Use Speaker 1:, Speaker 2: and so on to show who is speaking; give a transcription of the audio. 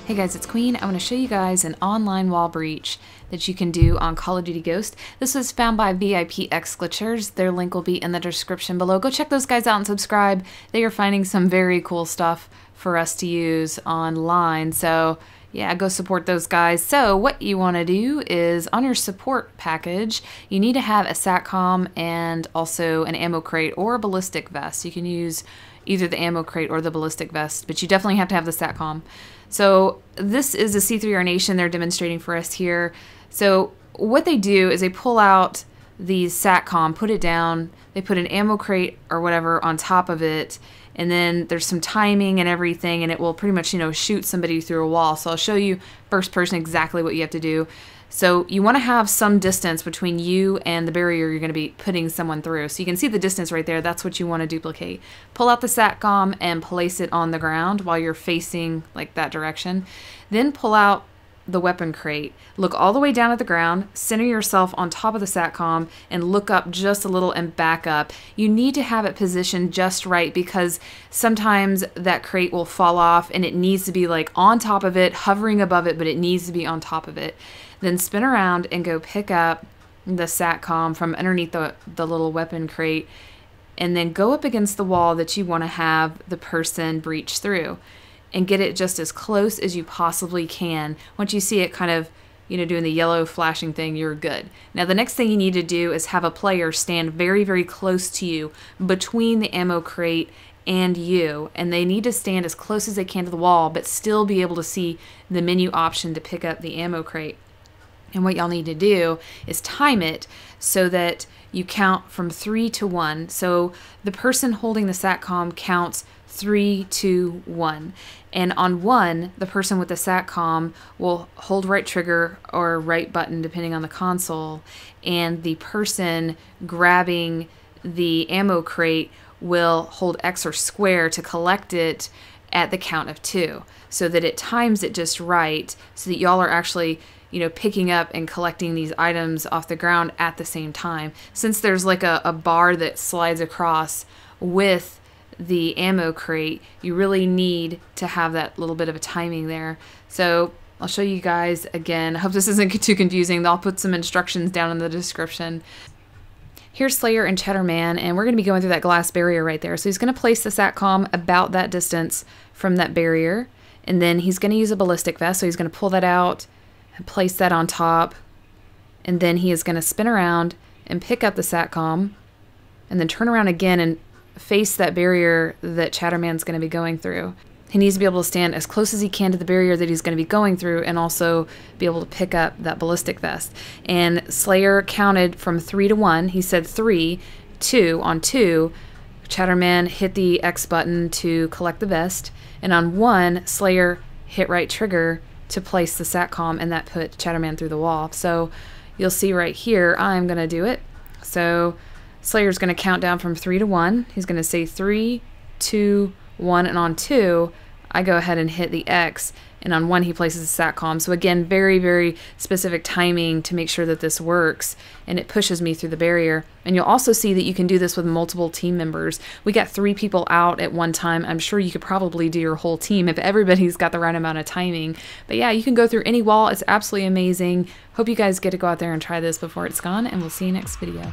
Speaker 1: Hey guys, it's Queen. I want to show you guys an online wall breach that you can do on Call of Duty Ghost. This was found by ViPxGlitchersHD. Their link will be in the description below. Go check those guys out and subscribe. They are finding some very cool stuff for us to use online. So yeah, go support those guys. So what you want to do is on your support package, you need to have a SATCOM and also an ammo crate or a ballistic vest. You can use either the ammo crate or the ballistic vest, but you definitely have to have the SATCOM. So this is a C3R Nation they're demonstrating for us here. So what they do is they pull out the SATCOM, put it down, they put an ammo crate or whatever on top of it, and then there's some timing and everything, and it will pretty much, shoot somebody through a wall. So I'll show you first person exactly what you have to do. So you want to have some distance between you and the barrier you're going to be putting someone through. So you can see the distance right there. That's what you want to duplicate. Pull out the SATCOM and place it on the ground while you're facing like that direction. Then pull out the weapon crate. Look all the way down at the ground, center yourself on top of the SATCOM, and look up just a little and back up. You need to have it positioned just right because sometimes that crate will fall off and it needs to be like on top of it, hovering above it, but it needs to be on top of it. Then spin around and go pick up the SATCOM from underneath the little weapon crate, and then go up against the wall that you want to have the person breach through and get it just as close as you possibly can. Once you see it kind of, doing the yellow flashing thing, you're good. Now the next thing you need to do is have a player stand very, very close to you between the ammo crate and you, and they need to stand as close as they can to the wall but still be able to see the menu option to pick up the ammo crate. And what y'all need to do is time it so that you count from 3 to 1. So the person holding the SATCOM counts 3, 2, 1. And on 1, the person with the SATCOM will hold right trigger or right button depending on the console, and the person grabbing the ammo crate will hold X or square to collect it at the count of 2, so that it times it just right so that y'all are actually picking up and collecting these items off the ground at the same time. Since there's like a bar that slides across with the ammo crate, you really need to have that little bit of a timing there. So I'll show you guys again. I hope this isn't too confusing. I'll put some instructions down in the description. Here's Slayer and Cheddarman, and we're going to be going through that glass barrier right there. So he's going to place the SATCOM about that distance from that barrier, and then he's going to use a ballistic vest. So he's going to pull that out and place that on top, and then he is going to spin around and pick up the SATCOM and then turn around again and face that barrier that Cheddarman's going to be going through. He needs to be able to stand as close as he can to the barrier that he's going to be going through and also be able to pick up that ballistic vest. And Slayer counted from 3 to 1. He said 3, 2. On 2, Cheddarman hit the X button to collect the vest, and on 1, Slayer hit right trigger to place the SATCOM, and that put Cheddarman through the wall. So you'll see right here, I'm going to do it. So Slayer's going to count down from 3 to 1. He's going to say 3, 2, 1, and on 2, I go ahead and hit the X, and on 1 he places the SATCOM. So again, very, very specific timing to make sure that this works, and it pushes me through the barrier. And you'll also see that you can do this with multiple team members. We got 3 people out at one time. I'm sure you could probably do your whole team if everybody's got the right amount of timing. But yeah, you can go through any wall. It's absolutely amazing. Hope you guys get to go out there and try this before it's gone, and we'll see you next video.